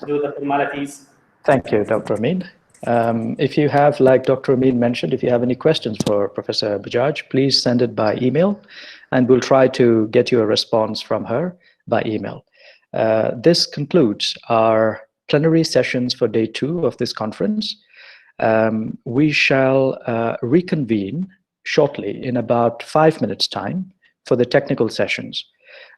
do the formalities. Thank you, Dr. Amin. If you have, like Dr. Amin mentioned, if you have any questions for Professor Bajaj, please send it by email, and we'll try to get you a response from her by email. This concludes our plenary sessions for day 2 of this conference. We shall reconvene shortly in about 5 minutes' time for the technical sessions.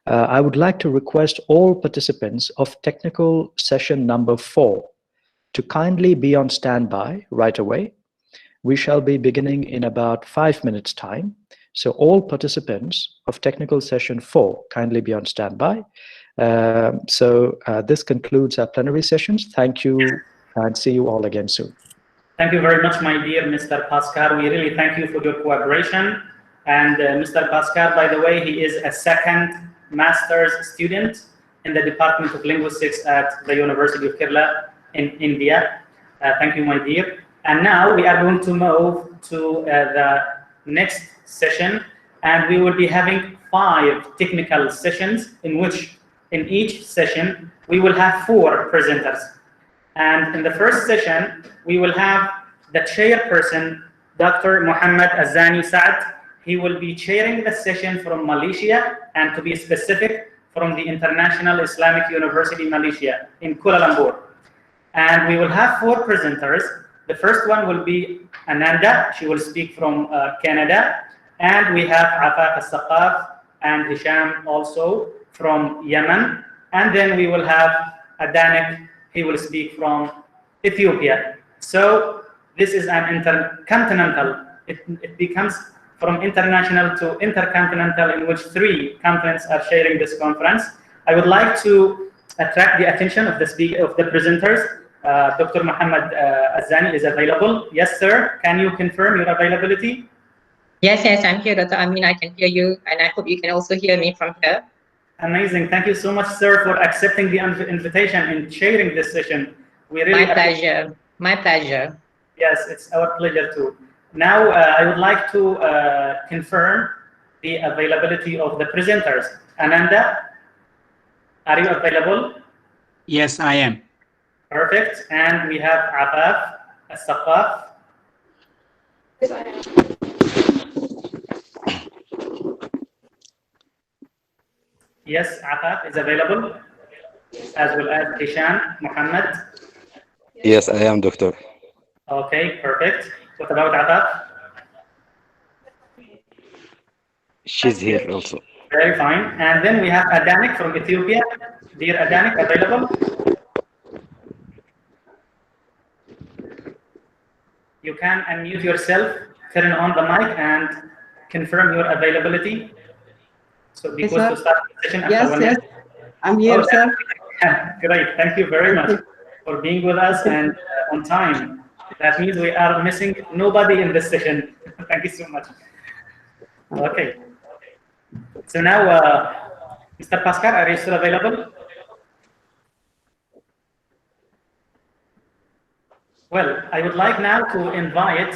I would like to request all participants of technical session number 4 to kindly be on standby right away. We shall be beginning in about 5 minutes' time. So all participants of technical session 4, kindly be on standby. This concludes our plenary sessions. Thank you, and see you all again soon. Thank you very much, my dear Mr. Pascal. We really thank you for your cooperation. And Mr. Pascal, by the way, he is a second master's student in the Department of Linguistics at the University of Kerala in India. Thank you, my dear. And now we are going to move to the next session, and we will be having 5 technical sessions in which in each session we will have 4 presenters. And in the first session, we will have the chairperson, Dr. Muhammad Azani Saad. He will be chairing the session from Malaysia, and to be specific, from the International Islamic University Malaysia in Kuala Lumpur. And we will have 4 presenters. The first one will be Ananda. She will speak from Canada. And we have Afaf Al-Saqaf and Hisham also from Yemen. And then we will have Adanik. He will speak from Ethiopia. So this is an intercontinental. It becomes from international to intercontinental, in which 3 continents are sharing this conference. I would like to attract the attention of the presenters. Dr. Muhammad Azani is available. Yes, sir. Can you confirm your availability? Yes, I'm here, Dr. Amin. I can hear you, and I hope you can also hear me from here. Amazing. Thank you so much, sir, for accepting the invitation and chairing this session. We really My pleasure. My pleasure. Yes, it's our pleasure too. Now, I would like to confirm the availability of the presenters. Ananda, are you available? Yes, I am. Perfect. And we have Afaf Al-Saqaf. Yes, I am. Yes, Afaf is available, as well as Hisham Muhammad. Yes, I am, doctor. Okay, perfect. What about Afaf? She's here also. Very fine. And then we have Adanik from Ethiopia. Dear Adanik, available? You can unmute yourself, turn on the mic, and confirm your availability. So because Yes, to start the session after Yes, 1 yes. minute. I'm here, sir. Great. Thank you very much for being with us and on time. That means we are missing nobody in this session. Thank you so much. Okay. So now, Mr. Pascal, are you still available? Well, I would like now to invite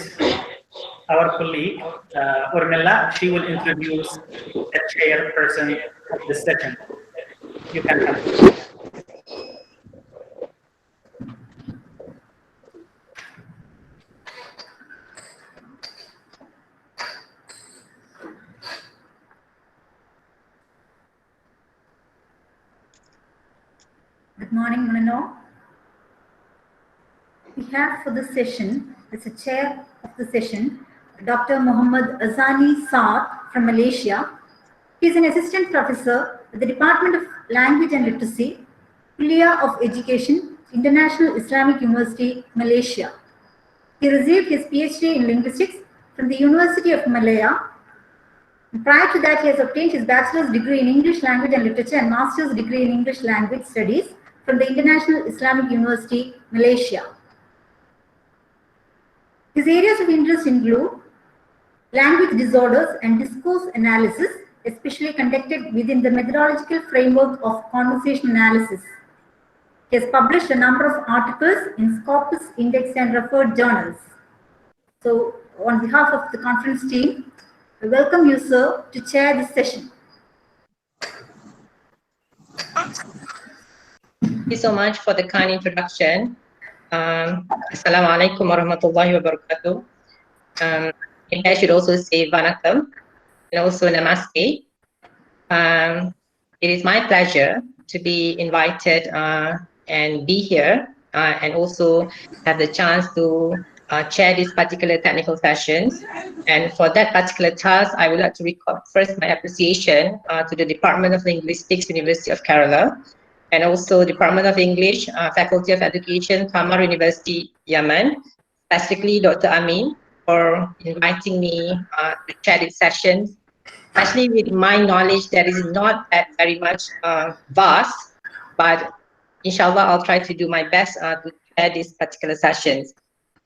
our colleague, Ornella. She will introduce the chairperson of the session. You can come. Good morning, Mano. We have for the session, as a chair of the session, Dr. Muhammad Azani Saad from Malaysia. He is an assistant professor at the Department of Language and Literacy, Kuliah of Education, International Islamic University, Malaysia. He received his PhD in Linguistics from the University of Malaya. Prior to that, he has obtained his bachelor's degree in English Language and Literature and master's degree in English Language Studies from the International Islamic University, Malaysia. His areas of interest include language disorders and discourse analysis, especially conducted within the methodological framework of conversation analysis. He has published a number of articles in Scopus Index and referred journals. So, on behalf of the conference team, I welcome you, sir, to chair this session. Thank you so much for the kind introduction. Assalamu alaikum warahmatullahi wabarakatuh. Maybe I should also say vanakkam and also namaste. It is my pleasure to be invited and be here and also have the chance to chair these particular technical sessions. And for that particular task, I would like to record first my appreciation to the Department of Linguistics, University of Kerala, and also Department of English, Faculty of Education, Thamar University, Yemen, specifically Dr. Amin, for inviting me to chair these sessions. Especially with my knowledge that is not that very much vast, but inshallah, I'll try to do my best to chair these particular sessions.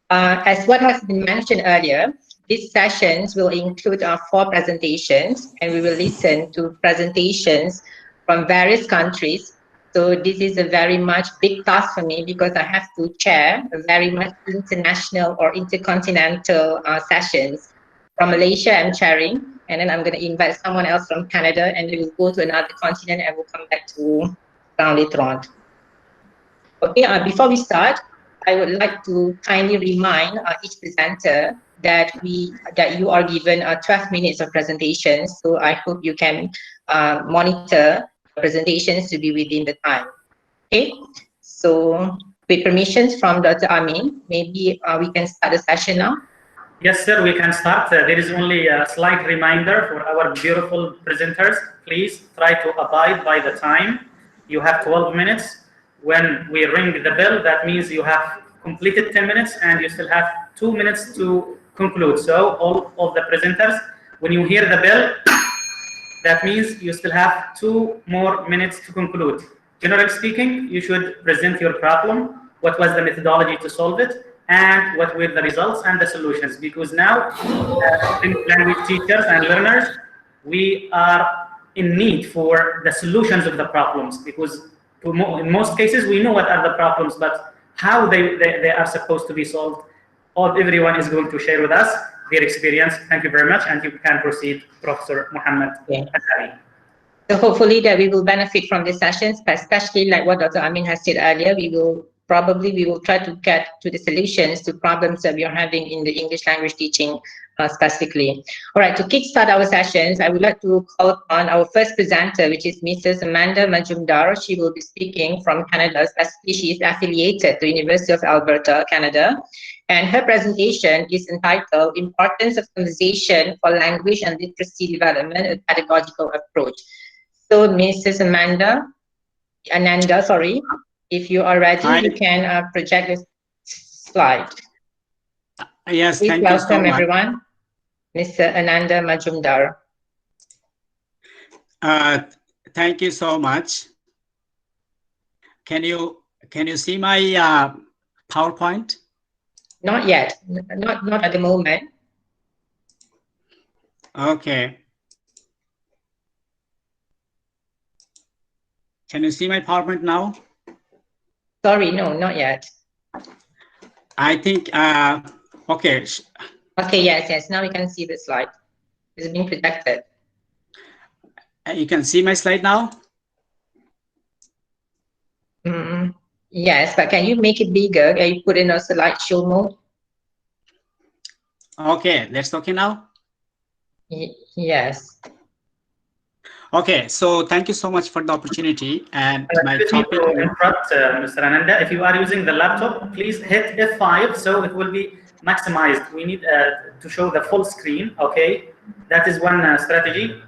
As what has been mentioned earlier, these sessions will include 4 presentations, and we will listen to presentations from various countries. So this is a very much big task for me because I have to chair a very much international or intercontinental sessions. From Malaysia, I'm chairing, and then I'm going to invite someone else from Canada, and then we'll go to another continent, and we'll come back to down later on. Okay, before we start, I would like to kindly remind each presenter that you are given 12 minutes of presentations. So I hope you can monitor presentations to be within the time. Okay, so with permissions from Dr. Amin, maybe we can start the session now. Yes, sir, we can start. There is only a slight reminder for our beautiful presenters. Please try to abide by the time. You have 12 minutes. When we ring the bell, that means you have completed 10 minutes and you still have 2 minutes to conclude. So all of the presenters, when you hear the bell, that means you still have 2 more minutes to conclude. Generally speaking, you should present your problem, what was the methodology to solve it, and what were the results and the solutions. Because now, language teachers and learners, we are in need for the solutions of the problems, because in most cases, we know what are the problems, but how they are supposed to be solved, everyone is going to share with us their experience. Thank you very much, and you can proceed, Professor Muhammad. Okay. So hopefully that we will benefit from these sessions, but especially like what Dr. Amin has said earlier, we will try to get to the solutions to problems that we are having in the English language teaching specifically. All right, to kickstart our sessions, I would like to call on our first presenter, which is Mrs. Amanda Majumdar. She will be speaking from Canada. Specifically, she is affiliated to the University of Alberta, Canada. And her presentation is entitled Importance of Conversation for Language and Literacy Development, a Pedagogical Approach. So Mrs. Ananda, sorry, if you are ready, you can project this slide. Yes, please thank you so welcome much. everyone, Mr. Ananda Majumdar. Thank you so much. Can you see my PowerPoint? Not yet, not at the moment. Okay. Can you see my PowerPoint now? Sorry, no, not yet. I think, okay. Okay, yes, now we can see the slide. It's being projected. You can see my slide now? Yes, but can you make it bigger? Can you put in a slideshow mode? Okay, that's okay now? Yes. Okay, so thank you so much for the opportunity. And my topic. Mr. Ananda, if you are using the laptop, please hit F5 so it will be maximized. We need to show the full screen. Okay, that is one strategy.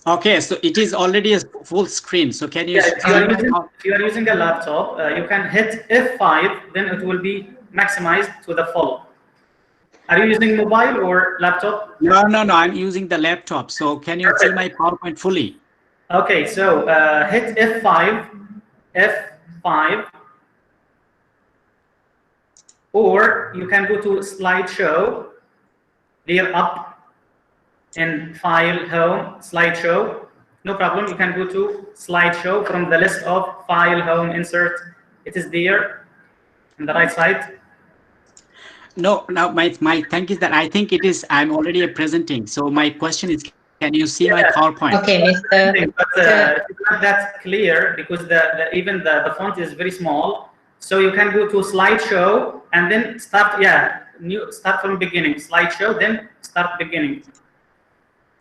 Okay, so it is already a full screen. So can you? Yeah, if you are using a laptop, you can hit F5, then it will be maximized to the full. Are you using mobile or laptop? No, I'm using the laptop. So can you see my PowerPoint fully? Okay, so hit F5, or you can go to slideshow, there up in file, home, slideshow. No problem, you can go to slideshow from the list of file, home, insert. It is there on the right side. No, my thing is that I think it is, I'm already presenting. So my question is, Can you see my PowerPoint? Okay, Mr. But it's not that clear because even the font is very small. So you can go to slideshow and then start, start from beginning, slideshow, then start beginning.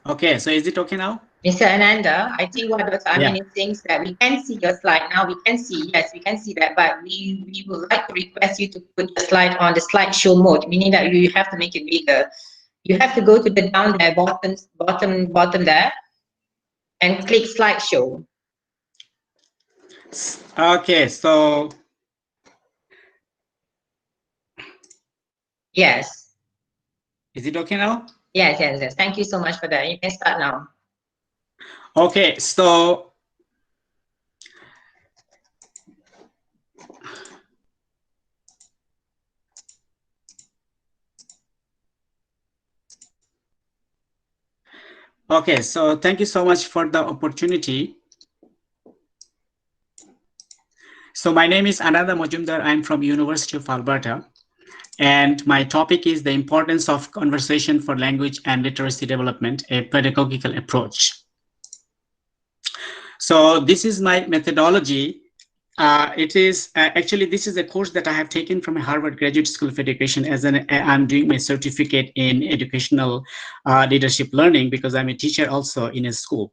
Okay, so is it okay now? Mr. Ananda, I think what Dr. Amin is saying is that we can see your slide now. We can see, yes, we can see that, but we would like to request you to put the slide on the slideshow mode, meaning that you have to make it bigger. You have to go to the down there, bottom there, and click slideshow. Okay, so Yes. is it okay now? Yes. Thank you so much for that. You can start now. Okay, so thank you so much for the opportunity. So my name is Ananda Majumdar. I'm from University of Alberta. And my topic is the importance of conversation for language and literacy development, a pedagogical approach. So this is my methodology. It is actually, this is a course that I have taken from a Harvard Graduate School of Education as I'm doing my certificate in educational leadership learning because I'm a teacher also in a school.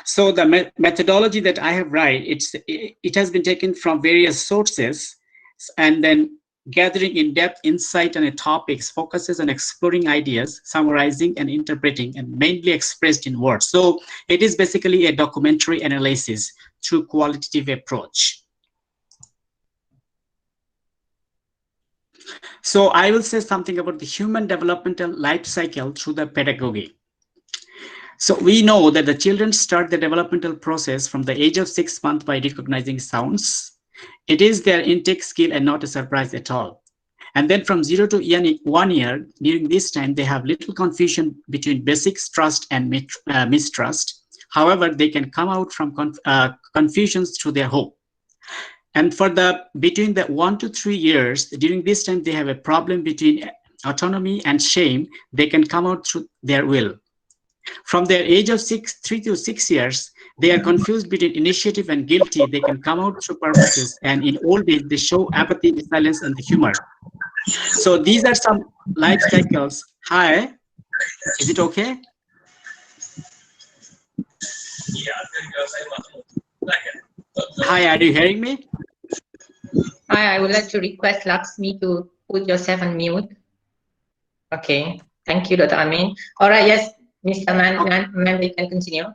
So the methodology that I have written, it has been taken from various sources and then gathering in-depth insight on a topic focuses on exploring ideas, summarizing and interpreting, and mainly expressed in words. So it is basically a documentary analysis through qualitative approach. So I will say something about the human developmental life cycle through the pedagogy. So we know that the children start the developmental process from the age of 6 months by recognizing sounds. It is their intake skill and not a surprise at all. And then from 0 to 1 year, during this time, they have little confusion between basics, trust, and mistrust. However, they can come out from confusions through their hope. And for between the 1 to 3 years, during this time, they have a problem between autonomy and shame. They can come out through their will. From their age of 3 to 6 years, they are confused between initiative and guilty. They can come out through purposes, and in old age, they show apathy, silence, and the humor. So these are some life cycles. Hi, is it okay? Hi, are you hearing me? Hi, I would like to request Lakshmi to put yourself on mute. Okay, thank you, Dr. Amin. All right, yes, Mr. Man, we can continue.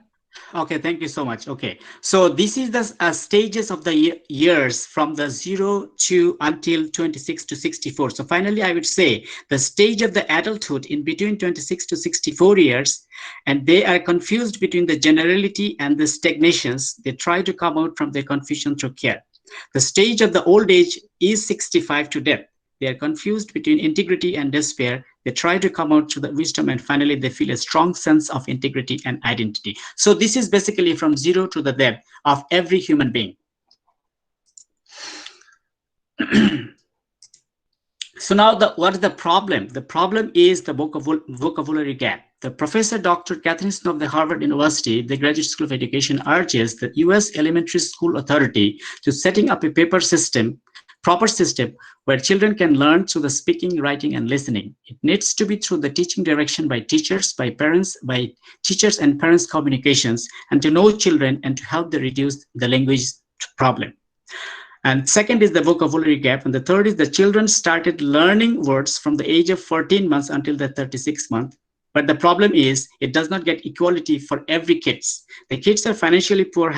Okay, thank you so much. Okay, so this is the stages of the years from the 0 to until 26 to 64. So finally, I would say the stage of the adulthood in between 26 to 64 years, and they are confused between the generality and the stagnations. They try to come out from their confusion through care. The stage of the old age is 65 to death. They are confused between integrity and despair. They try to come out to the wisdom, and finally they feel a strong sense of integrity and identity. So this is basically from 0 to the death of every human being. So now what is the problem? The problem is the vocabulary gap. The Professor Dr. Catherine Snow of the Harvard University, the Graduate School of Education, urges the US Elementary School Authority to setting up a proper system where children can learn through the speaking, writing, and listening. It needs to be through the teaching direction by teachers, by teachers and parents communications, and to know children and to help them reduce the language problem. And second is the vocabulary gap. And the third is the children started learning words from the age of 14 months until the 36th month. But the problem is it does not get equality for every kids. The kids are financially poor,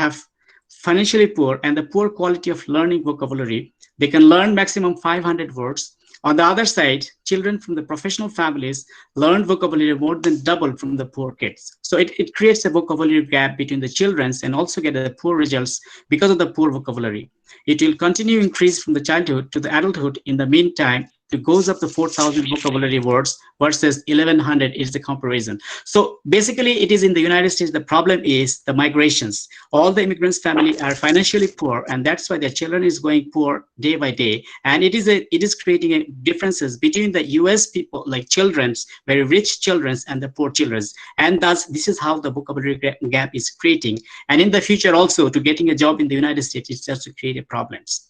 and the poor quality of learning vocabulary. They can learn maximum 500 words. On the other side, children from the professional families learn vocabulary more than double from the poor kids. So it creates a vocabulary gap between the children and also get the poor results because of the poor vocabulary. It will continue increase from the childhood to the adulthood. In the meantime, it goes up to 4,000 vocabulary words versus 1,100 is the comparison. So basically, it is in the United States, the problem is the migrations. All the immigrants' family are financially poor, and that's why their children is going poor day by day. And it is creating a differences between the US people, like children's, very rich children's, and the poor children's. And thus, this is how the vocabulary gap is creating. And in the future also, to getting a job in the United States, it's just to create problems.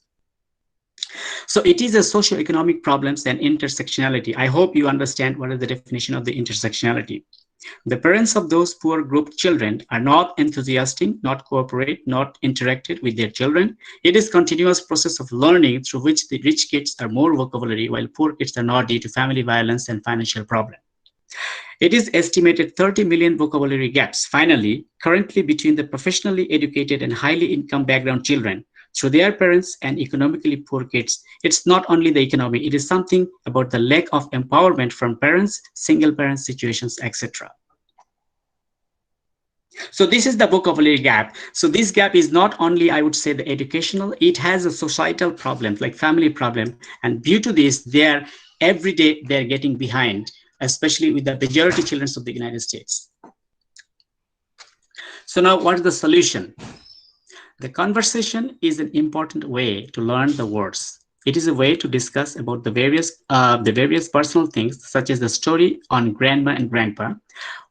So it is a socio-economic problems and intersectionality. I hope you understand what is the definition of the intersectionality. The parents of those poor group children are not enthusiastic, not cooperate, not interacted with their children. It is continuous process of learning through which the rich kids are more vocabulary while poor kids are not due to family violence and financial problem. It is estimated 30 million vocabulary gaps, finally, currently between the professionally educated and highly income background children through their parents and economically poor kids. It's not only the economy, it is something about the lack of empowerment from parents, single parent situations, etc. So this is the vocabulary gap. So this gap is not only, I would say, the educational, it has a societal problem, like family problem. And due to this, every day they're getting behind, especially with the majority children of the United States. So now what is the solution? The conversation is an important way to learn the words. It is a way to discuss about the various personal things, such as the story on grandma and grandpa,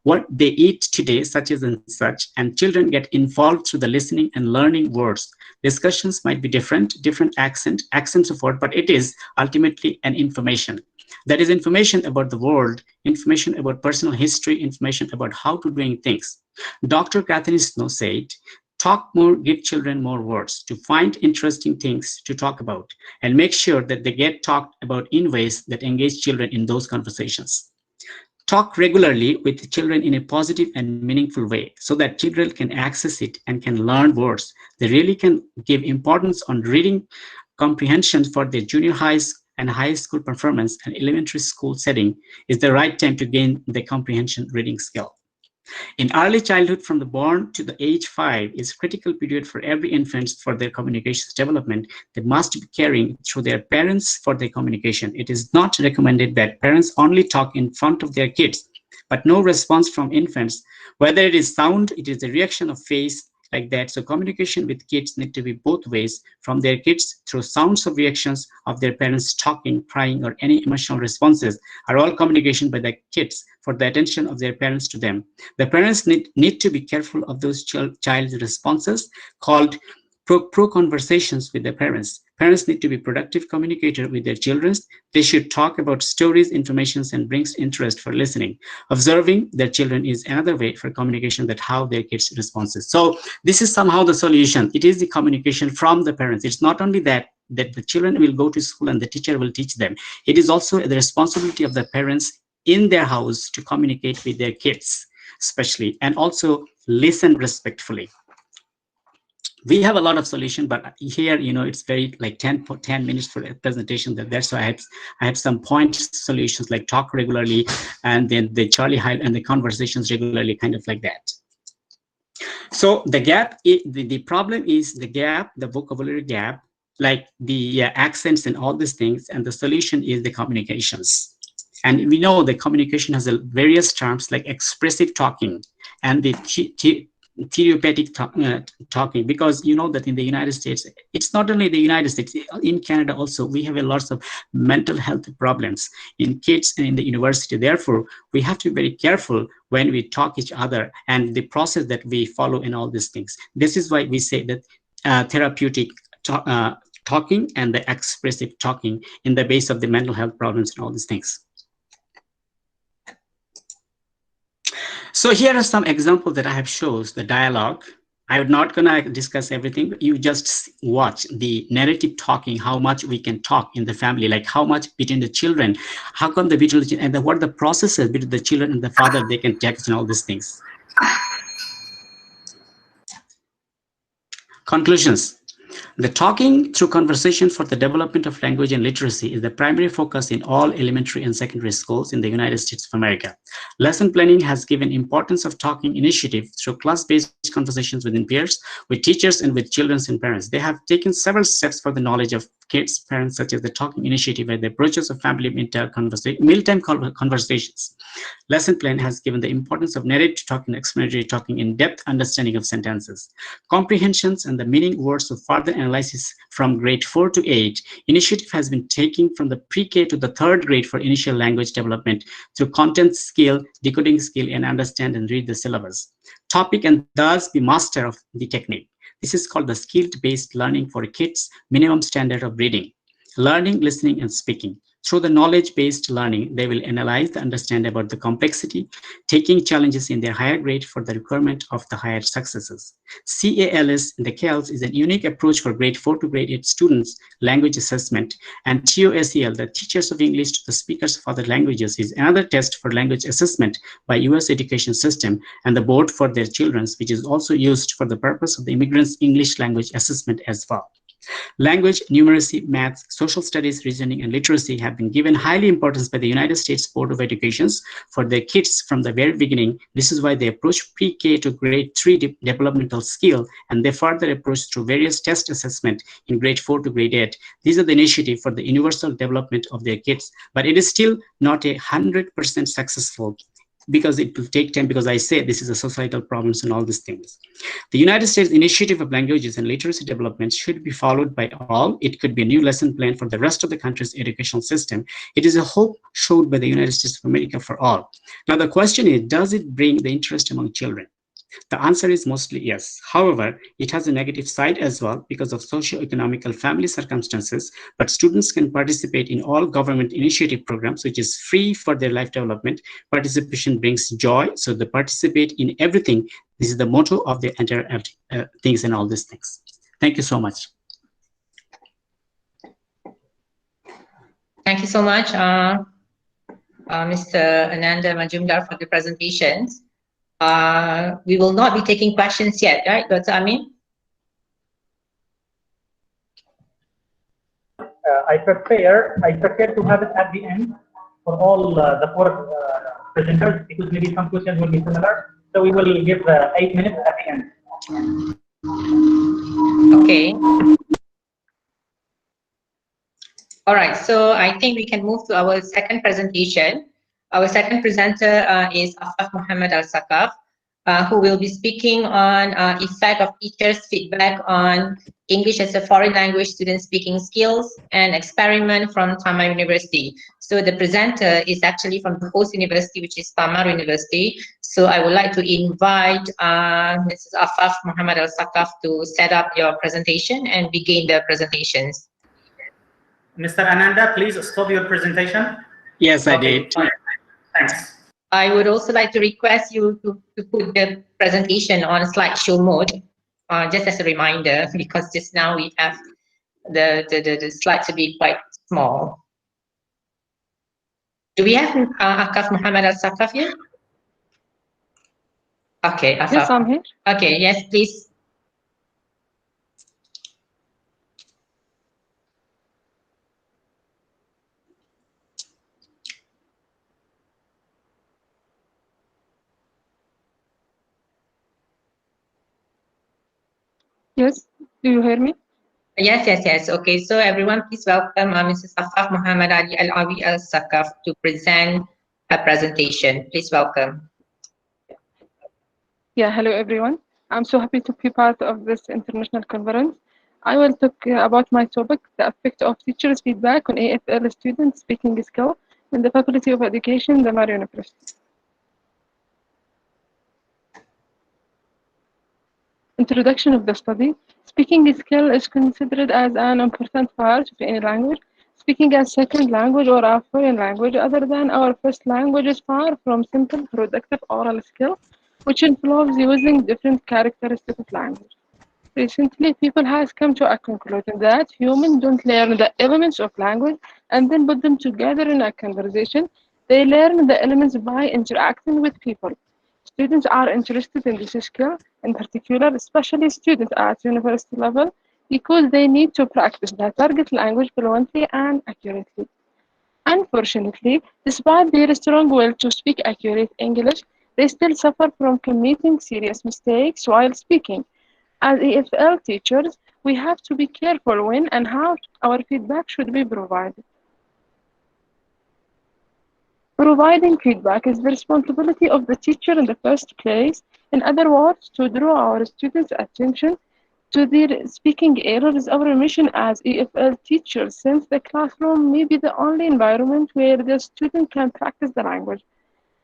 what they eat today, such as and such, and children get involved through the listening and learning words. Discussions might be different accents of word, but it is ultimately an information. That is information about the world, information about personal history, information about how to doing things. Dr. Catherine Snow said, talk more, give children more words to find interesting things to talk about and make sure that they get talked about in ways that engage children in those conversations. Talk regularly with children in a positive and meaningful way so that children can access it and can learn words. They really can give importance on reading comprehension for their junior highs and high school performance and elementary school setting is the right time to gain the comprehension reading skill. In early childhood, from the born to the age 5 is critical period for every infant for their communications development. They must be caring through their parents for their communication. It is not recommended that parents only talk in front of their kids, but no response from infants. Whether it is sound, it is a reaction of face like that. So communication with kids need to be both ways, from their kids through sounds of reactions of their parents talking, crying, or any emotional responses are all communication by the kids for the attention of their parents to them. The parents need to be careful of those child's responses called pro-conversations with their parents. Parents need to be productive communicators with their children. They should talk about stories, information, and brings interest for listening. Observing their children is another way for communication that how their kids responses. So this is somehow the solution. It is the communication from the parents. It's not only that the children will go to school and the teacher will teach them. It is also the responsibility of the parents in their house to communicate with their kids, especially, and also listen respectfully. We have a lot of solution, but here, it's very like 10 minutes for a presentation. That's why I have some point solutions like talk regularly, and then the Charlie Hyde and the conversations regularly, kind of like that. So the gap, the problem is the gap, the vocabulary gap, like the accents and all these things, and the solution is the communications. And we know the communication has various terms like expressive talking and the therapeutic talking, because you know that in the United States, it's not only the United States, in Canada also, we have a lot of mental health problems in kids and in the university. Therefore, we have to be very careful when we talk each other and the process that we follow in all these things. This is why we say that therapeutic talking and the expressive talking in the base of the mental health problems and all these things. So here are some examples that I have shows the dialogue. I'm not gonna discuss everything, but you just watch the narrative talking, how much we can talk in the family, like how much between the children, how come the between the children, and what the processes between the children and the father, they can text and all these things. Conclusions. The talking through conversation for the development of language and literacy is the primary focus in all elementary and secondary schools in the United States of America. Lesson planning has given importance of talking initiative through class-based conversations within peers, with teachers, and with children and parents. They have taken several steps for the knowledge of kids, parents, such as the Talking Initiative and the approaches of family mealtime conversations. Lesson plan has given the importance of narrative talking, explanatory talking, in-depth understanding of sentences, comprehensions, and the meaning words of further analysis from grade 4 to 8. Initiative has been taken from the pre-K to the 3rd grade for initial language development through content skill, decoding skill, and understand and read the syllabus. Topic and thus be master of the technique. This is called the skill-based learning for kids, minimum standard of reading, learning, listening, and speaking. Through the knowledge-based learning, they will analyze the understand about the complexity, taking challenges in their higher grade for the requirement of the higher successes. CALS in the CALS is a unique approach for grade 4 to grade 8 students language assessment, and TOSEL, the Teachers of English to the Speakers of Other Languages, is another test for language assessment by US education system and the board for their children, which is also used for the purpose of the immigrants' English language assessment as well. Language, numeracy, math, social studies, reasoning, and literacy have been given highly importance by the United States Board of Education for their kids from the very beginning. This is why they approach pre-K to grade 3 developmental skill, and they further approach through various test assessment in grade 4 to grade 8. These are the initiative for the universal development of their kids, but it is still not 100% successful, because it will take time, because I say this is a societal problems and all these things. The United States Initiative of Languages and Literacy Development should be followed by all. It could be a new lesson plan for the rest of the country's educational system. It is a hope showed by the United States of America for all. Now the question is, does it bring the interest among children? The answer is mostly yes. However, it has a negative side as well because of socio-economical family circumstances, but students can participate in all government initiative programs, which is free for their life development. Participation brings joy, so they participate in everything. This is the motto of the entire things and all these things. Thank you so much. Thank you so much, Mr. Ananda Majumdar, for the presentations. We will not be taking questions yet, right, Dr. Amin? I prefer to have it at the end for all the 4 presenters, because maybe some questions will be similar. So we will give 8 minutes at the end. Okay. All right, so I think we can move to our second presentation. Our second presenter is Afaf Muhammad Al-Sakaf, who will be speaking on effect of teachers' feedback on English as a foreign language student speaking skills and experiment from Thamar University. So the presenter is actually from the host university, which is Thamar University. So I would like to invite Mrs. Afaf Muhammad Al-Sakaf to set up your presentation and begin the presentations. Mr. Ananda, please stop your presentation. Yes, I did. Thanks. I would also like to request you to put the presentation on slideshow mode, just as a reminder, because just now we have the slides to be quite small. Do we have Afaf Muhammad Al-Sakaf here? Okay, Afaf. Yes, I'm here. Okay, yes, please. Yes, do you hear me? Yes, yes, yes. Okay, so everyone, please welcome Mrs. Afaf Muhammad Ali Al-Awi Al-Sakaf to present her presentation. Please welcome. Yeah, hello everyone. I'm so happy to be part of this international conference. I will talk about my topic, the effect of teachers' feedback on EFL students' speaking skill in the Faculty of Education, Thamar University. Introduction of the study. Speaking skill is considered as an important part of any language. Speaking as second language or a foreign language other than our first language is far from simple productive oral skill, which involves using different characteristics of language. Recently, people have come to a conclusion that humans don't learn the elements of language and then put them together in a conversation. They learn the elements by interacting with people. Students are interested in this skill, in particular, especially students at university level, because they need to practice the target language fluently and accurately. Unfortunately, despite their strong will to speak accurate English, they still suffer from committing serious mistakes while speaking. As EFL teachers, we have to be careful when and how our feedback should be provided. Providing feedback is the responsibility of the teacher in the first place. In other words, to draw our students' attention to their speaking errors. Our mission as EFL teachers, since the classroom may be the only environment where the student can practice the language.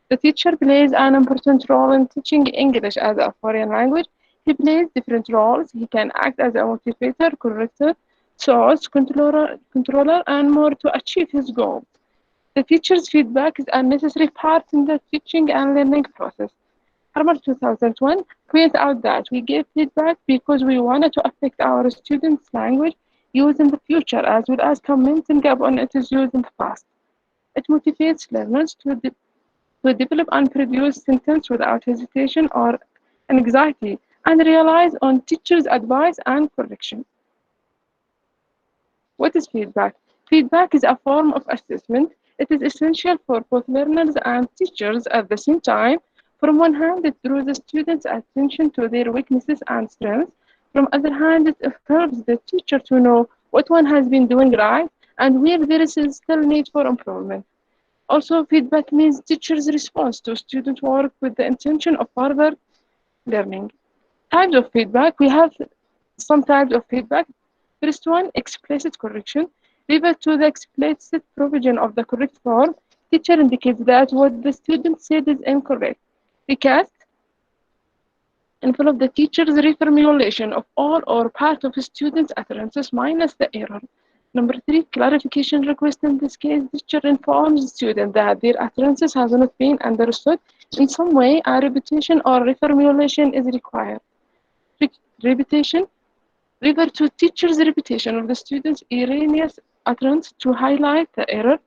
The teacher plays an important role in teaching English as a foreign language. He plays different roles. He can act as a motivator, corrector, source, controller, and more to achieve his goal. The teacher's feedback is a necessary part in the teaching and learning process. Thamar 2001 points out that we give feedback because we wanted to affect our students' language use in the future as well as commenting upon its use in the past. It motivates learners to develop and produce sentences without hesitation or anxiety and relies on teachers' advice and correction. What is feedback? Feedback is a form of assessment. It is essential for both learners and teachers at the same time. From one hand, it draws the students' attention to their weaknesses and strengths. From the other hand, it helps the teacher to know what one has been doing right and where there is still need for improvement. Also, feedback means teachers' response to student work with the intention of further learning. Types of feedback. We have some types of feedback. First one, explicit correction. Refer to the explicit provision of the correct form. Teacher indicates that what the student said is incorrect. Recast involve the teacher's reformulation of all or part of a student's utterances minus the error. Number 3, clarification request. In this case, teacher informs the student that their utterances have not been understood. In some way, a repetition or reformulation is required. Repetition. Refer to teacher's repetition of the student's erroneous utterance to highlight the error.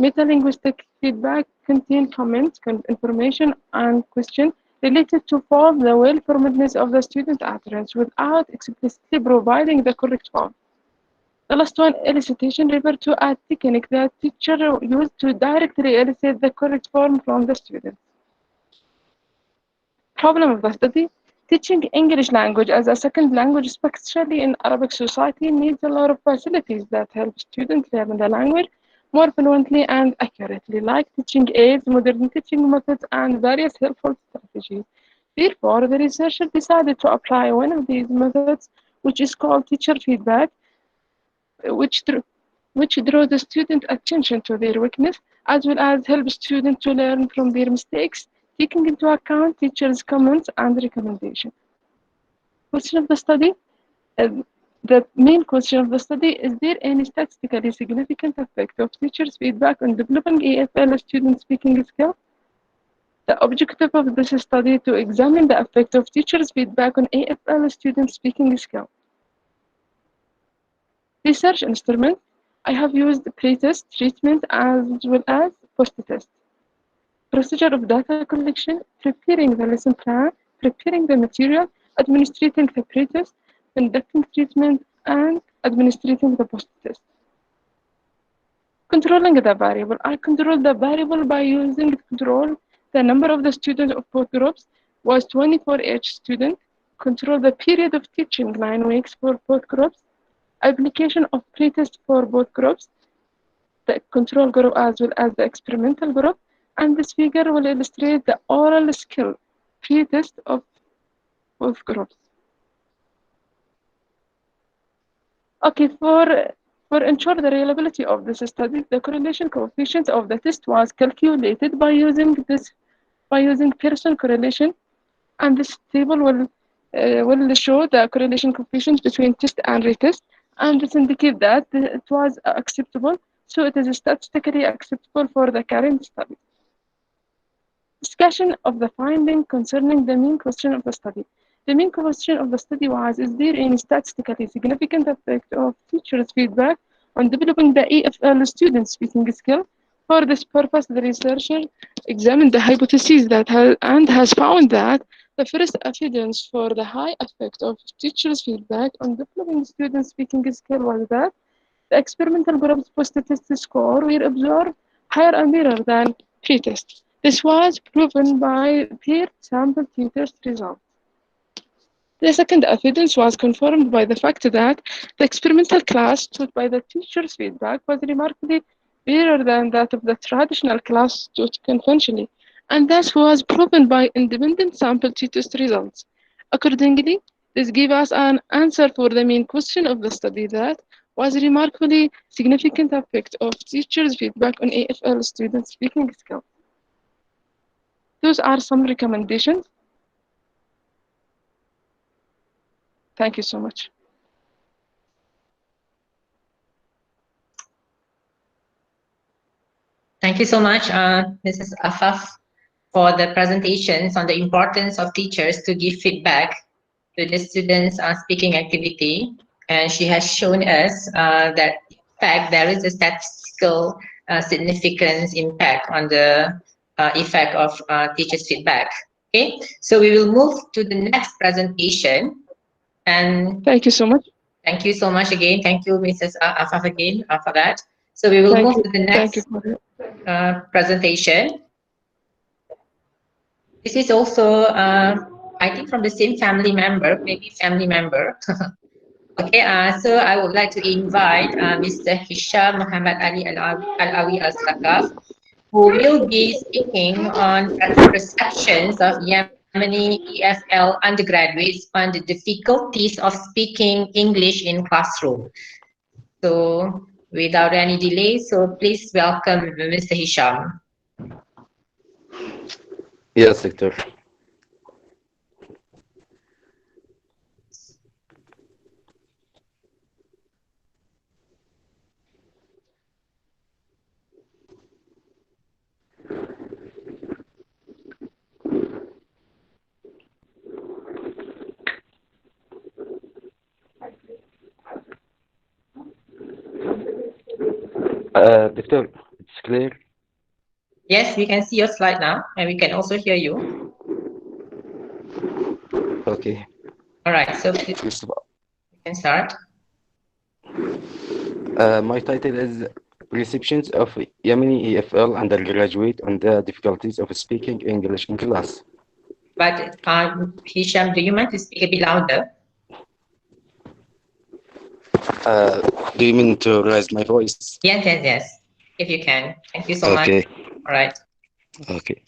Metalinguistic feedback contains comments, information, and questions related to form the well-formedness of the student's utterance without explicitly providing the correct form. The last one, elicitation, refer to a technique that teacher used to directly elicit the correct form from the student. Problem of the study. Teaching English language as a second language, especially in Arabic society, needs a lot of facilities that help students learn the language more fluently and accurately, like teaching aids, modern teaching methods, and various helpful strategies. Therefore, the researcher decided to apply one of these methods, which is called teacher feedback, which draws the student attention to their weakness, as well as help students to learn from their mistakes, taking into account teachers' comments and recommendations. Question of the study. The main question of the study, is there any statistically significant effect of teachers' feedback on developing EFL student speaking skills? The objective of this study to examine the effect of teachers' feedback on EFL student speaking skills. Research instrument. I have used pre-test, treatment, as well as post-test. Procedure of data collection, preparing the lesson plan, preparing the material, administrating the pre-test, conducting treatment, and administrating the post-test. Controlling the variable. I control the variable by using control. The number of the students of both groups was 20 for each student. Control the period of teaching, 9 weeks for both groups. Application of pre-test for both groups, the control group as well as the experimental group, and this figure will illustrate the oral skill pre-test of both groups. Okay, for ensure the reliability of this study, the correlation coefficient of the test was calculated by using Pearson correlation, and this table will show the correlation coefficient between test and retest, and this indicates that it was acceptable, so it is statistically acceptable for the current study. Discussion of the finding concerning the main question of the study. The main question of the study was, is there any statistically significant effect of teachers' feedback on developing the EFL student speaking skill? For this purpose, the researcher examined the hypotheses that has found that the first evidence for the high effect of teachers' feedback on developing student speaking skill was that the experimental group's post-test score were observed higher and mirror than pre-test. This was proven by paired sample tutors results. The second evidence was confirmed by the fact that the experimental class taught by the teacher's feedback was remarkably better than that of the traditional class taught conventionally, and this was proven by independent sample t-test results. Accordingly, this gave us an answer for the main question of the study, that was a remarkably significant effect of teachers' feedback on EFL students' speaking skills. Those are some recommendations. Thank you so much. Thank you so much, Mrs. Afaf, for the presentations on the importance of teachers to give feedback to the students' speaking activity. And she has shown us that, in fact, there is a statistical significance impact on the effect of teachers' feedback. Okay, so we will move to the next presentation. And thank you so much. Thank you so much again. Thank you, Mrs. Afaf, again for that. So we will move to the next presentation. This is also, I think, from the same family member, maybe family member. Okay, so I would like to invite Mr. Hisham Muhammad Ali Al-Awi Al-Sakaf, who will be speaking on perceptions of Yemeni EFL undergraduates on the difficulties of speaking English in classroom. So without any delay, so please welcome Mr. Hisham. Yes, Doctor. Doctor, it's clear? Yes, we can see your slide now, and we can also hear you. Okay. All right, so please, First of all, you can start. my title is Perceptions of Yemeni EFL Undergraduate on the Difficulties of Speaking English in Class. But Hisham, do you mind to speak a bit louder? Do you mean to raise my voice? Yes, yes, yes. If you can. Thank you so much. Okay. All right. Okay.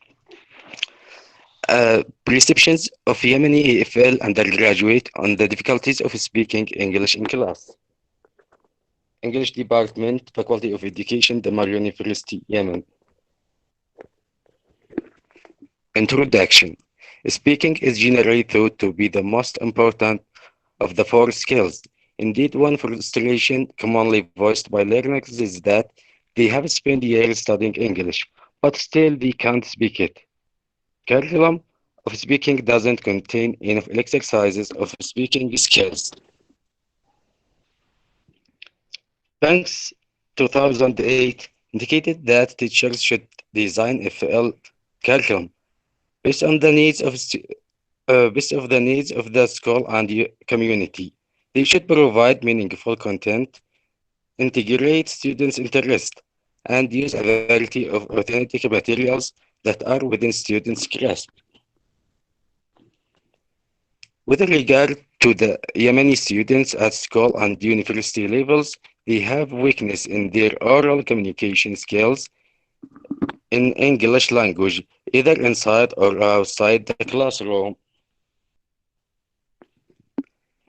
Perceptions of Yemeni EFL undergraduate on the difficulties of speaking English in class. English Department, Faculty of Education, Thamar University, Yemen. Introduction. Speaking is generally thought to be the most important of the four skills. Indeed, one frustration commonly voiced by learners is that they have spent years studying English, but still they can't speak it. Curriculum of speaking doesn't contain enough exercises of speaking skills. Banks 2008 indicated that teachers should design EFL curriculum based on the needs of the school and community. They should provide meaningful content, integrate students' interest, and use a variety of authentic materials that are within students' grasp. With regard to the Yemeni students at school and university levels, they have weakness in their oral communication skills in English language, either inside or outside the classroom.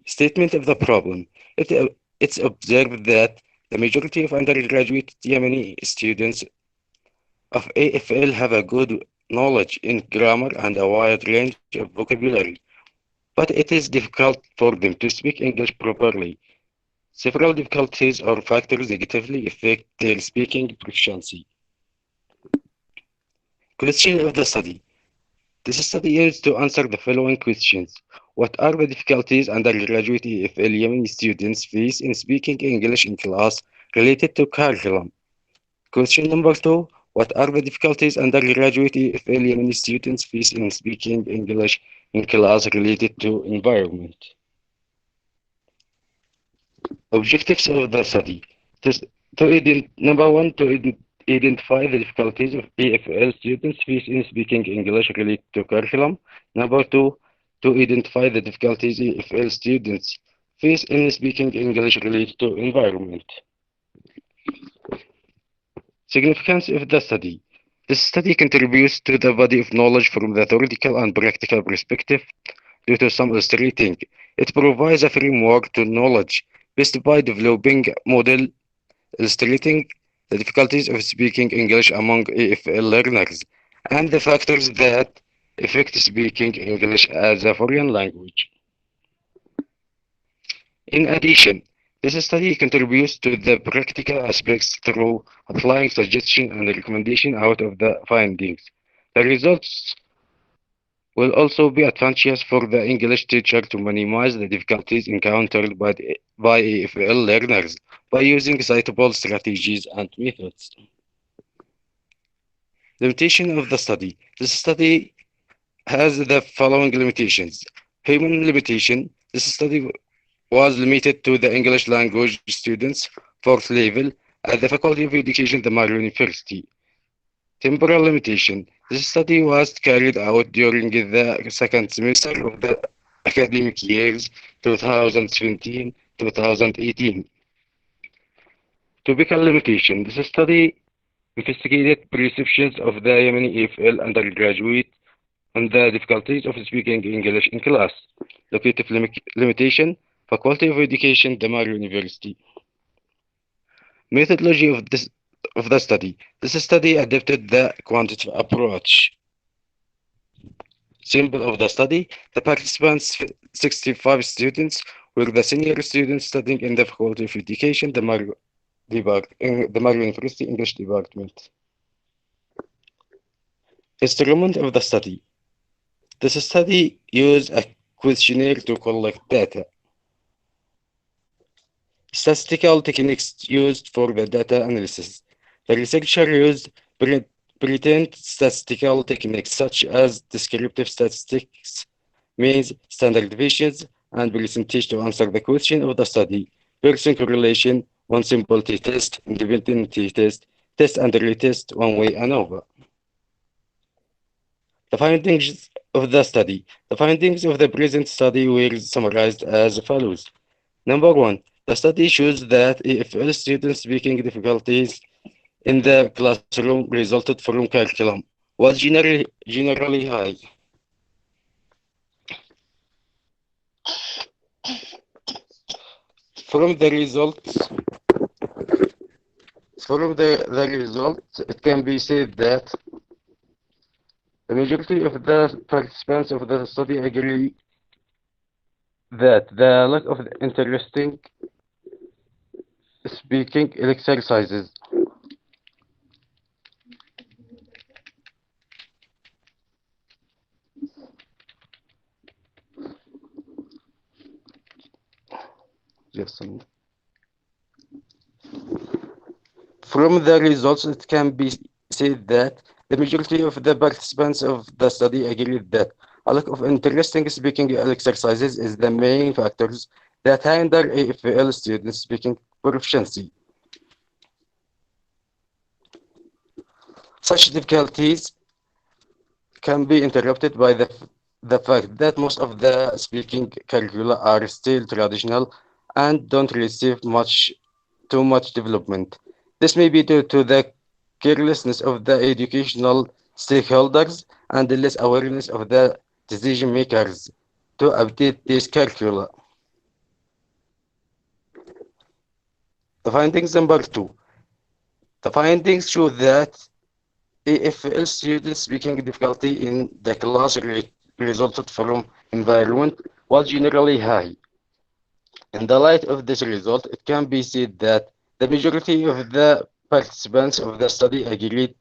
Statement of the problem. It's observed that the majority of undergraduate Yemeni students of EFL have a good knowledge in grammar and a wide range of vocabulary, but it is difficult for them to speak English properly. Several difficulties or factors negatively affect their speaking proficiency. Question of the study. This study aims to answer the following questions. What are the difficulties undergraduate EFL Yemeni students face in speaking English in class related to curriculum? Question number 2. What are the difficulties undergraduate EFL Yemeni students face in speaking English in class related to environment? Objectives of the study. Number 1, to identify the difficulties of EFL students face in speaking English related to curriculum. Number 2, to identify the difficulties EFL students face in speaking English related to environment. Significance of the study. This study contributes to the body of knowledge from the theoretical and practical perspective due to some illustrating. It provides a framework to knowledge based by developing model illustrating the difficulties of speaking English among EFL learners and the factors that affect speaking English as a foreign language. In addition, this study contributes to the practical aspects through applying suggestions and recommendations out of the findings. The results will also be advantageous for the English teacher to minimize the difficulties encountered by EFL learners by using suitable strategies and methods. Limitation of the study. This study has the following limitations. Human limitation. This study was limited to the English language students, fourth level, at the Faculty of Education, Thamar University. Temporal limitation. This study was carried out during the second semester of the academic years 2017-2018. Topical limitation. This study investigated perceptions of the Yemeni EFL undergraduate on the difficulties of speaking English in class. Locative limitation. Faculty of Education, Thamar University. Methodology of the study. This study adopted the quantitative approach. Symbol of the study. The participants, 65 students, were the senior students studying in the Faculty of Education, Thamar University English Department. Instrument of the study. This study used a questionnaire to collect data. Statistical techniques used for the data analysis. The researcher used pretend statistical techniques such as descriptive statistics, means, standard deviations, and percentage to answer the question of the study. Pearson correlation, one simple t-test, independent t-test, test and retest, one-way ANOVA. The findings of the study. The findings of the present study were summarized as follows. Number one, the study shows that EFL students speaking difficulties in the classroom resulted from curriculum was generally high. From the results, it can be said that the majority of the participants of the study agree that the lack of interesting speaking exercises From the results, it can be said that the majority of the participants of the study agreed that a lack of interesting speaking exercises is the main factors that hinder EFL students' speaking proficiency. Such difficulties can be interrupted by the fact that most of the speaking curricula are still traditional and don't receive too much development. This may be due to the carelessness of the educational stakeholders and the less awareness of the decision makers to update these curricula. The findings number two. The findings show that EFL students speaking difficulty in the class resulted from environment was generally high. In the light of this result, it can be said that the majority of the participants of the study agreed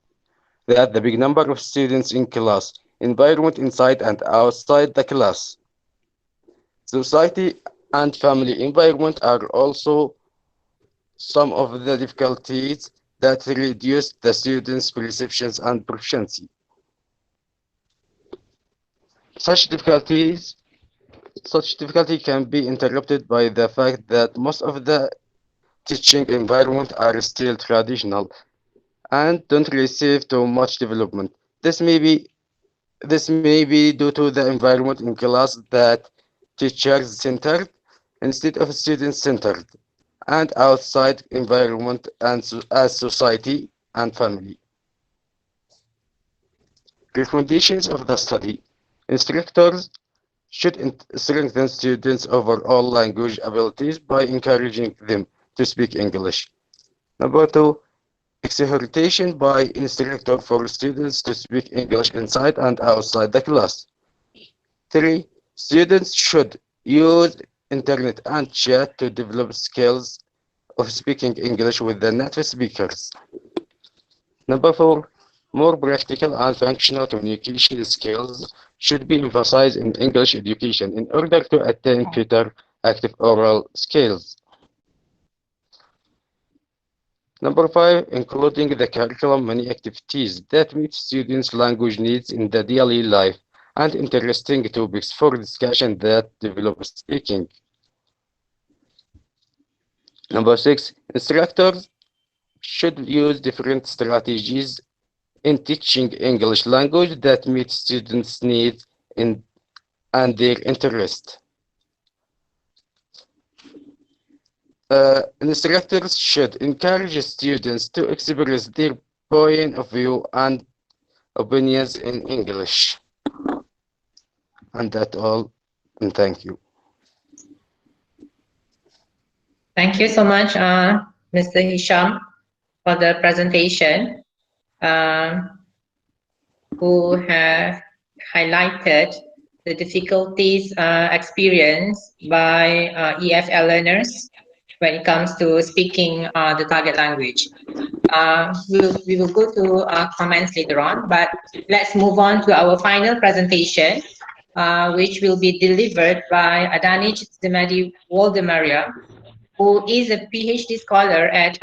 that the big number of students in class, environment inside and outside the class, society and family environment are also some of the difficulties that reduce the students' perceptions and proficiency. Such difficulty can be interrupted by the fact that most of the teaching environment are still traditional and don't receive too much development. This may be This may be due to the environment in class that teacher-centered instead of student-centered, and outside environment and as society and family. Recommendations of the study. Instructors should strengthen students' overall language abilities by encouraging them to speak English. Number two, exhortation by instructor for students to speak English inside and outside the class. 3. Students should use internet and chat to develop skills of speaking English with the native speakers. Number 4. More practical and functional communication skills should be emphasized in English education in order to attain better active oral skills. Number 5, including the curriculum many activities that meet students' language needs in the daily life and interesting topics for discussion that develop speaking. Number 6, instructors should use different strategies in teaching English language that meet students' needs and their interest. Instructors should encourage students to express their point of view and opinions in English. And that's all, and thank you. Thank you so much, Mr. Hisham, for the presentation, who have highlighted the difficulties experienced by EFL learners when it comes to speaking the target language. We will go to comments later on, but let's move on to our final presentation, which will be delivered by Adanich Zemadi Waldemaria, who is a PhD scholar at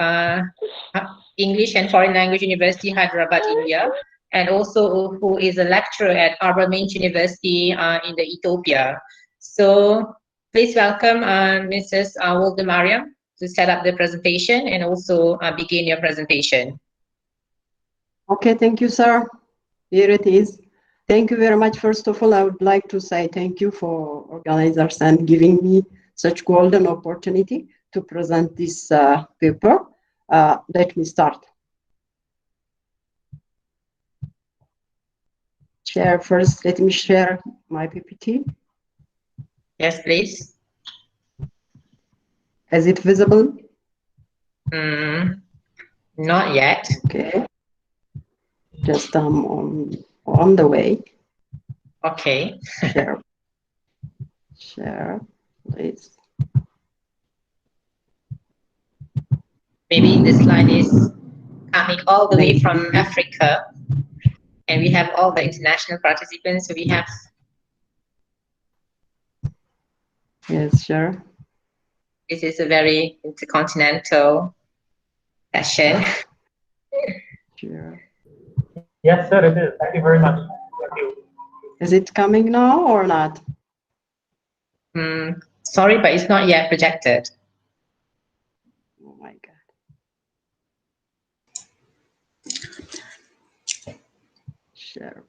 English and Foreign Language University, Hyderabad, India, and also who is a lecturer at Arbor Minch University in the Ethiopia. So please welcome Mrs. Waldemaria to set up the presentation and also begin your presentation. Okay, thank you, sir. Here it is. Thank you very much. First of all, I would like to say thank you for organizers and giving me such golden opportunity to present this paper. Let me start. Share first. Let me share my PPT. Yes, please. Is it visible? Not yet. Okay. Just on the way. Okay. Share, please. Maybe the slide is coming all the way from Africa, and we have all the international participants. So we have. Yes, sure. This is a very intercontinental session. Sure. Yes, sir, it is. Thank you very much. Thank you. Is it coming now or not? Sorry, but it's not yet projected. Oh my God. Share.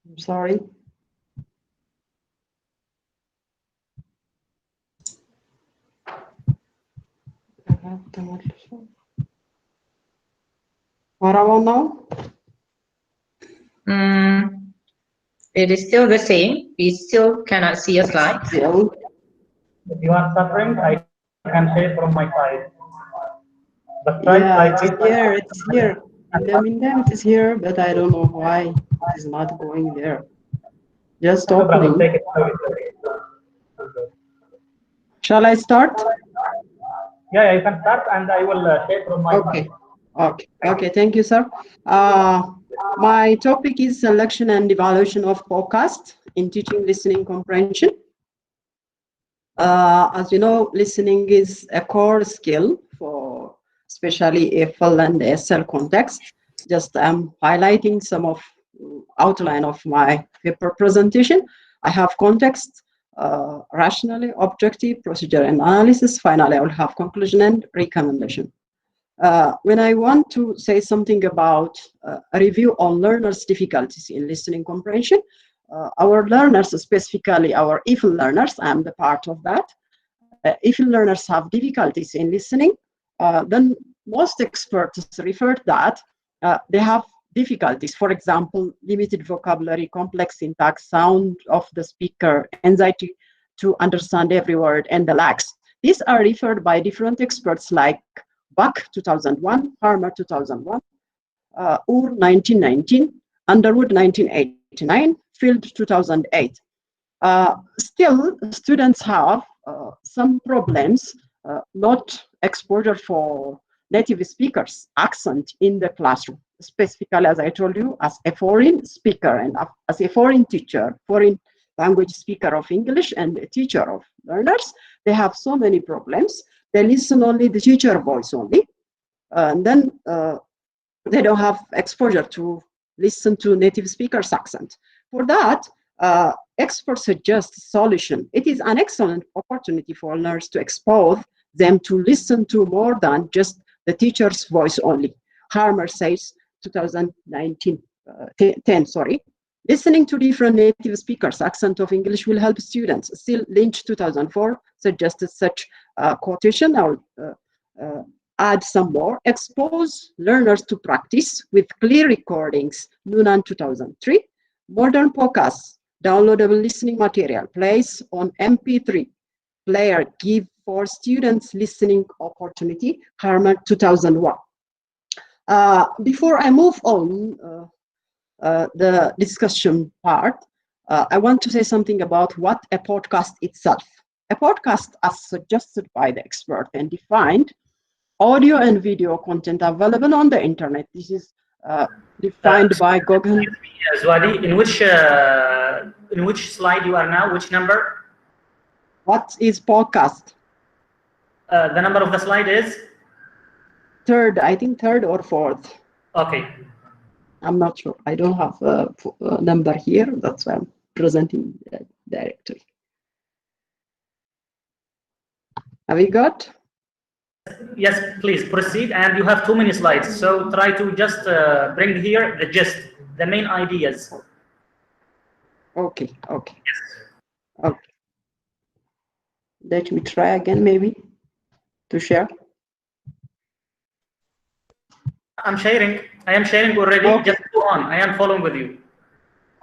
I'm sorry. What about now? It is still the same. We still cannot see a slide. Still. If you are suffering, I can share from my side. The slide, Yeah, it's here. It's here. In the meantime, it is here, but I don't know why it is not going there. Just opening. Take it. Shall I start? Yeah, you can start, and I will share from my side. Okay. Thank you, sir. My topic is selection and evaluation of forecast in teaching listening comprehension. As you know, listening is a core skill for especially EFL and ESL context. Just I'm highlighting some of outline of my paper presentation. I have context rationally, objective, procedure and analysis. Finally, I will have conclusion and recommendation. When I want to say something about a review on learners' difficulties in listening comprehension, our learners, specifically our EFL learners, I'm the part of that. EFL learners have difficulties in listening. Then most experts refer that they have difficulties. For example, limited vocabulary, complex syntax, sound of the speaker, anxiety to understand every word, and the lacks. These are referred by different experts like Buck 2001, Harmer 2001, Ur 1919, Underwood 1989, Field 2008. Still, students have some problems, not exposure for native speakers, accent in the classroom, specifically, as I told you, as a foreign speaker and as a foreign teacher, foreign language speaker of English and a teacher of learners. They have so many problems. They listen only the teacher voice only, and then they don't have exposure to listen to native speakers' accent. For that, experts suggest solution. It is an excellent opportunity for learners to expose them to listen to more than just the teacher's voice only. Harmer says 2019, 10, sorry. Listening to different native speakers' accent of English will help students. Still, Lynch 2004 suggested such quotation. I'll add some more. Expose learners to practice with clear recordings. Noonan 2003. Modern podcasts, downloadable listening material, plays on MP3 player give for students listening opportunity. Harmer 2001. Before I move on, the discussion part, I want to say something about what a podcast itself. A podcast, as suggested by the expert and defined, audio and video content available on the internet. This is defined by Google. Zwadi, in which slide you are now? Which number? What is podcast? The number of the slide is? Third, I think third or fourth. Okay. I'm not sure. I don't have a number here. That's why I'm presenting directly. Have you got? Yes, please proceed. And you have too many slides, so try to just bring here the gist, the main ideas. Okay. Okay. Yes. Okay. Let me try again, maybe, to share. I'm sharing. I am sharing already. Okay. Just go on. I am following with you.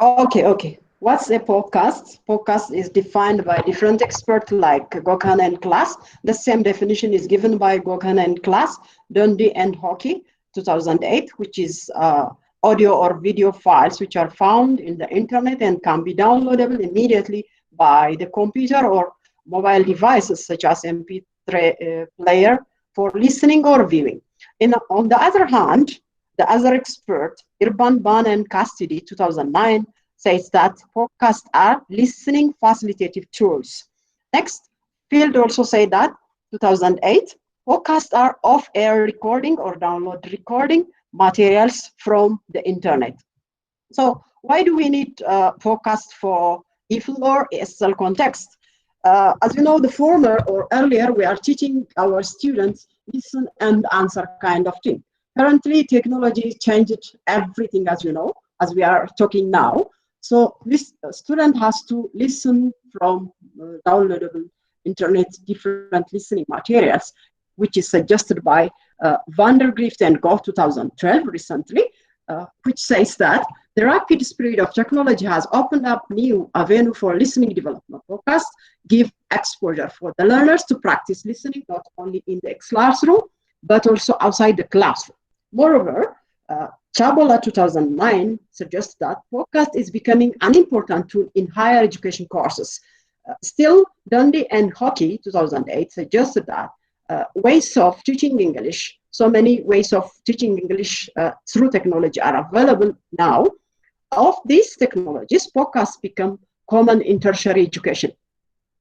Okay. Okay. What's a podcast? Podcast is defined by different experts like Gokhan and Class. The same definition is given by Gokhan and Class, Dundee and Hockey, 2008, which is audio or video files which are found in the internet and can be downloadable immediately by the computer or mobile devices such as MP3 player for listening or viewing. On the other hand, the other expert, Irban, Ban and Custody, 2009, says that podcasts are listening facilitative tools. Next, Field also said that, 2008, podcasts are off-air recording or download recording materials from the internet. So why do we need podcasts for EFL or ESL context? As you know, the former or earlier, we are teaching our students listen and answer kind of thing. Currently, technology changed everything, as you know, as we are talking now. So this student has to listen from downloadable internet, different listening materials, which is suggested by Vandergrift and Goff 2012 recently, which says that the rapid spread of technology has opened up new avenue for listening development. Podcasts give exposure for the learners to practice listening, not only in the classroom, but also outside the classroom. Moreover, Chabola 2009 suggests that podcast is becoming an important tool in higher education courses. Still, Dundee and Hockey 2008 suggested that ways of teaching English, so many ways of teaching English through technology are available now. Of these technologies, podcasts become common in tertiary education.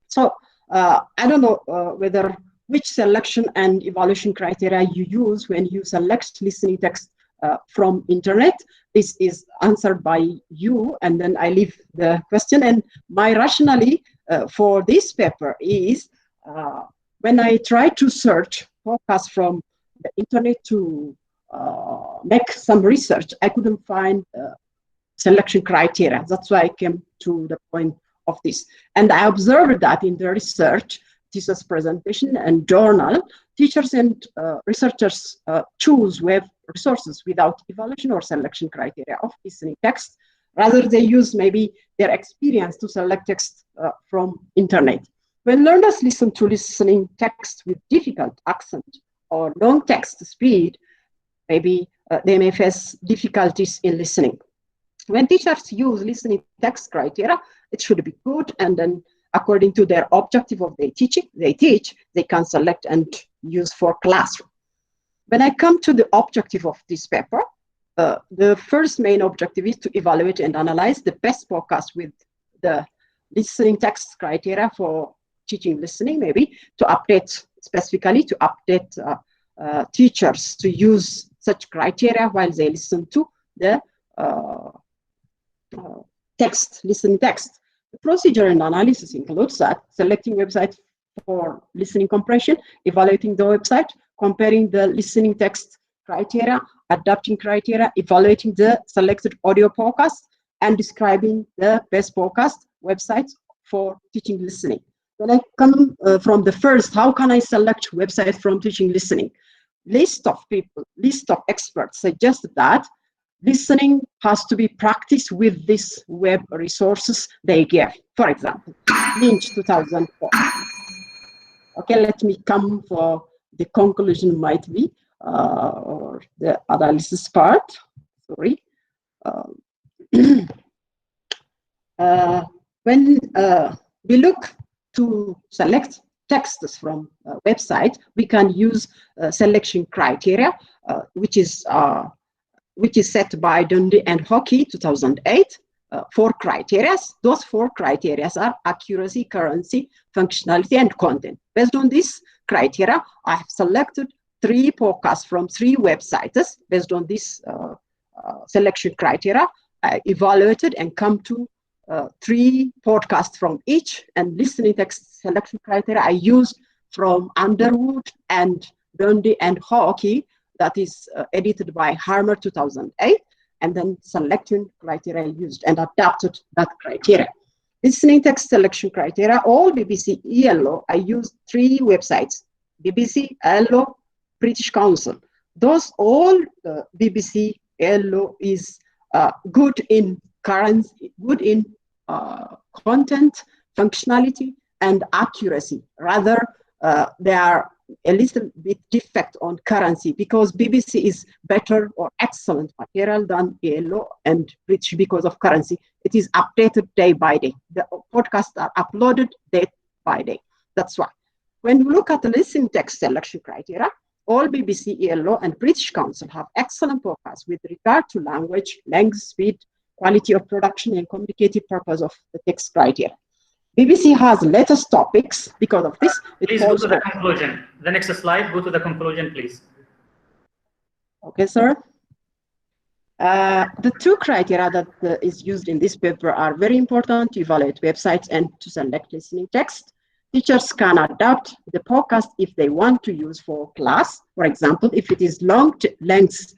So I don't know whether which selection and evaluation criteria you use when you select listening text from internet. This is answered by you, and then I leave the question. And my rationally, for this paper is when I tried to search podcasts from the internet to make some research, I couldn't find selection criteria. That's why I came to the point of this. And I observed that in the research, thesis presentation and journal, teachers and researchers choose web resources without evaluation or selection criteria of listening text. Rather, they use maybe their experience to select text from internet. When learners listen to listening text with difficult accent or long text speed, maybe they may face difficulties in listening. When teachers use listening text criteria, it should be good, and then according to their objective of their teaching, they can select and use for classroom. When I come to the objective of this paper, the first main objective is to evaluate and analyze the best podcast with the listening text criteria for teaching listening, maybe to update, specifically to update teachers to use such criteria while they listen to the listening text. The procedure and analysis includes that selecting website for listening comprehension, evaluating the website, comparing the listening text criteria, adapting criteria, evaluating the selected audio podcast, and describing the best podcast websites for teaching listening. When I come from the first, how can I select websites from teaching listening? List of experts suggest that listening has to be practiced with these web resources they gave. For example, Lynch 2004. Okay, let me come for the conclusion might be, or the analysis part, sorry. When we look to select texts from a website, we can use selection criteria, which is set by Dundee and Hockey 2008. 4 criteria. Those 4 criteria are accuracy, currency, functionality, and content. Based on this criteria, I have selected 3 podcasts from 3 websites. Based on this selection criteria, I evaluated and come to 3 podcasts from each, and listening text selection criteria I used from Underwood and Dundee and Hockey, that is edited by Harmer 2008, and then selection criteria used and adapted that criteria. Listening text selection criteria, all BBC ELO, I used 3 websites, BBC, ELO, British Council. Those all BBC ELO is good in currency, good in content, functionality, and accuracy. Rather, they are a little bit defect on currency, because BBC is better or excellent material than ELO and British because of currency. It is updated day by day. The podcasts are uploaded day by day. That's why. When we look at the listening text selection criteria, all BBC, ELO, and British Council have excellent podcasts with regard to language, length, speed, quality of production, and communicative purpose of the text criteria. BBC has latest topics because of this. Please go to the conclusion. The next slide, go to the conclusion, please. Okay, sir. The 2 criteria that is used in this paper are very important to evaluate websites and to select listening text. Teachers can adapt the podcast if they want to use for class. For example, if it is long length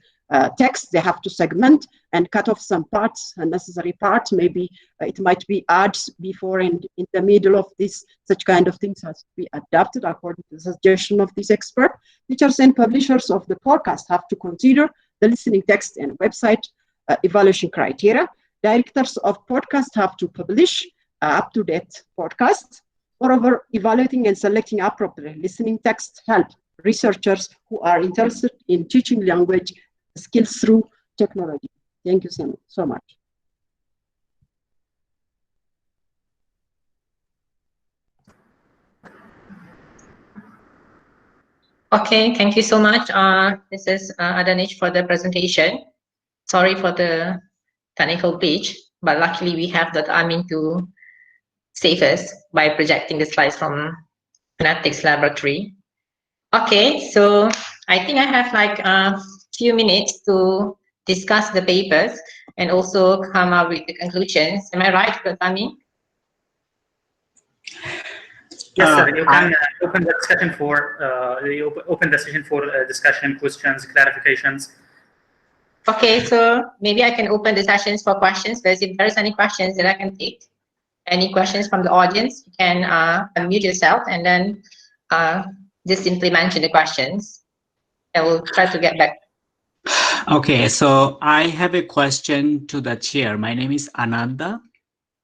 text, they have to segment and cut off some parts, unnecessary parts. Maybe it might be ads before and in the middle of this. Such kind of things has to be adapted according to the suggestion of this expert. Teachers and publishers of the podcast have to consider the listening text and website evaluation criteria. Directors of podcasts have to publish up-to-date podcasts. Moreover, evaluating and selecting appropriate listening text help researchers who are interested in teaching language skills through technology. Thank you so much. Okay, thank you so much. This is Adanish for the presentation. Sorry for the technical glitch, but luckily we have that Amin to save us by projecting the slides from Phonetics Laboratory. Okay, so I think I have like a few minutes to discuss the papers and also come up with the conclusions. Am I right, Dr. Amin? Yes, sir. You can open the discussion for open the session for discussion, questions, clarifications. Okay, so maybe I can open the sessions for questions. If there's any questions that I can take, any questions from the audience, you can unmute yourself and then just simply mention the questions. I will try to get back. Okay, so I have a question to the chair. My name is Ananda.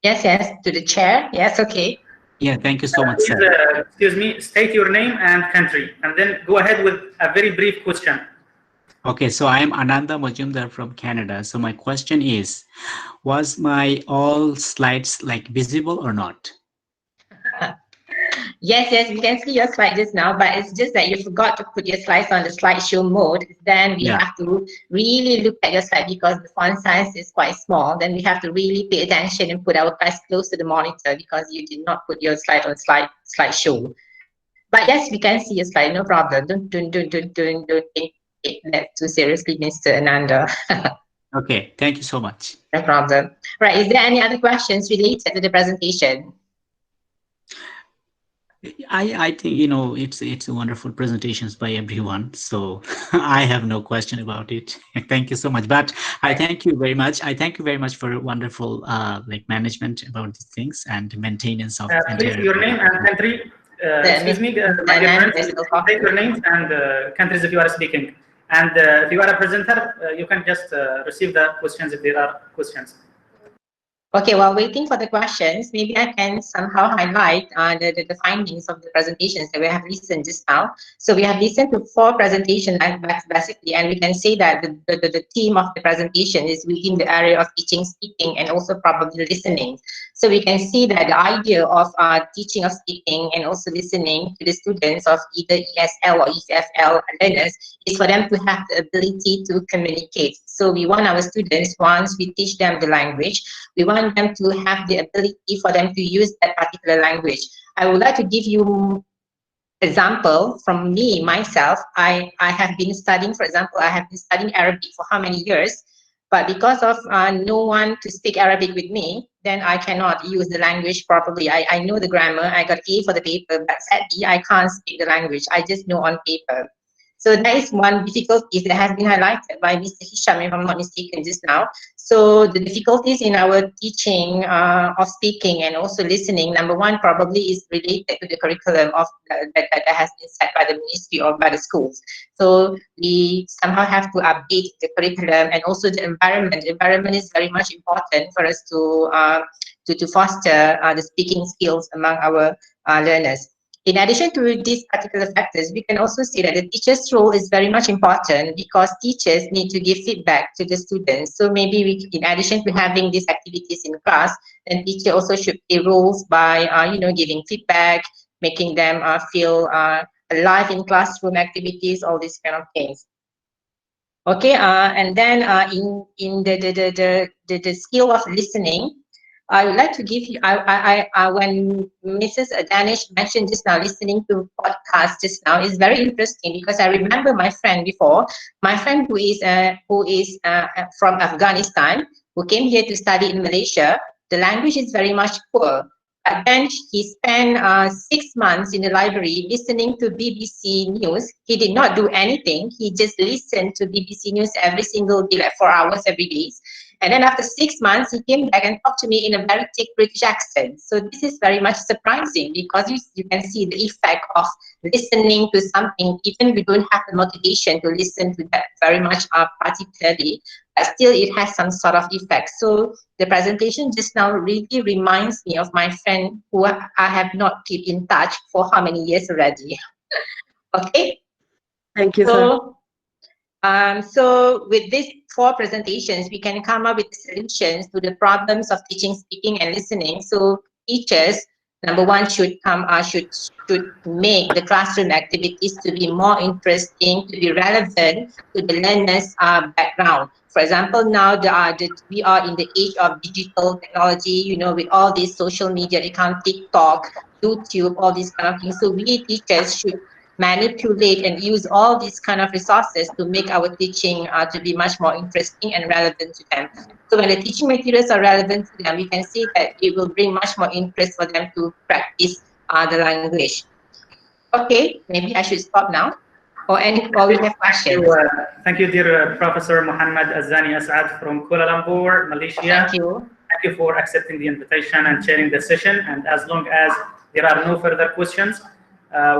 Yes, to the chair. Yes, okay. Yeah, thank you so much, Please, sir. excuse me, state your name and country, and then go ahead with a very brief question. Okay, so I am Ananda Majumdar from Canada. So my question is, was my all slides like visible or not? Yes, we can see your slides just now, but it's just that you forgot to put your slides on the slideshow mode. Then we have to really look at your slide because the font size is quite small. Then we have to really pay attention and put our eyes close to the monitor because you did not put your slide on slideshow. But yes, we can see your slide, no problem. Don't take that too seriously, Mr. Ananda. Okay, thank you so much. No problem. Right, is there any other questions related to the presentation? I think, you know, it's wonderful presentations by everyone. So I have no question about it. Thank you so much. But I thank you very much. I thank you very much for wonderful like management about these things and maintenance of Please, your name and country. Excuse me, my dear friends, take your names and countries if you are speaking. And if you are a presenter, you can just receive the questions if there are questions. Okay, while waiting for the questions, maybe I can somehow highlight the findings of the presentations that we have listened just now. So we have listened to 4 presentations basically, and we can say that the theme of the presentation is within the area of teaching, speaking, and also probably listening. So we can see that the idea of teaching of speaking and also listening to the students of either ESL or EFL learners is for them to have the ability to communicate. So we want our students, once we teach them the language, we want them to have the ability for them to use that particular language. I would like to give you example from me, myself. I have been studying, for example, I have been studying Arabic for how many years, but because of no one to speak Arabic with me, then I cannot use the language properly. I know the grammar, I got A for the paper, but sadly, I can't speak the language. I just know on paper. So that is one difficulty that has been highlighted by Mr. Hisham, if I'm not mistaken, just now. So the difficulties in our teaching of speaking and also listening, number one, probably is related to the curriculum of that has been set by the ministry or by the schools. So we somehow have to update the curriculum and also the environment. The environment is very much important for us to foster the speaking skills among our learners. In addition to these particular factors, we can also see that the teacher's role is very much important because teachers need to give feedback to the students. So maybe we, in addition to having these activities in class, then teacher also should play roles by, giving feedback, making them feel alive in classroom activities, all these kind of things. Okay, and then in the skill of listening, I would like to give you, when Mrs. Danish mentioned just now, listening to podcasts just now is very interesting because I remember my friend before, my friend who is from Afghanistan, who came here to study in Malaysia. The language is very much poor. But then he spent 6 months in the library listening to BBC News. He did not do anything. He just listened to BBC News every single day, like 4 hours every day. And then after 6 months, he came back and talked to me in a very thick British accent. So this is very much surprising because you can see the effect of listening to something, even we don't have the motivation to listen to that very much particularly, but still it has some sort of effect. So the presentation just now really reminds me of my friend who I have not kept in touch for how many years already. Okay. Thank you, sir. So with these 4 presentations, we can come up with solutions to the problems of teaching, speaking, and listening. So teachers, number one, should make the classroom activities to be more interesting, to be relevant to the learner's background. For example, now we are in the age of digital technology, with all these social media account, TikTok, YouTube, all these kind of things. So we teachers should manipulate and use all these kind of resources to make our teaching to be much more interesting and relevant to them. So when the teaching materials are relevant to them, we can see that it will bring much more interest for them to practice the language. Okay, maybe I should stop now. Or we have questions. Thank you, dear Professor Muhammad Azani Asad from Kuala Lumpur, Malaysia. Thank you. Thank you for accepting the invitation and sharing the session. And as long as there are no further questions,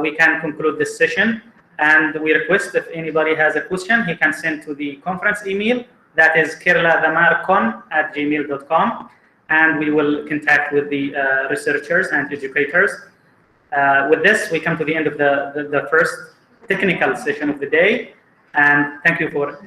we can conclude this session. And we request if anybody has a question, he can send to the conference email. That is kerlathamarcon@gmail.com. And we will contact with the researchers and educators. With this, we come to the end of the first technical session of the day. And thank you for everything.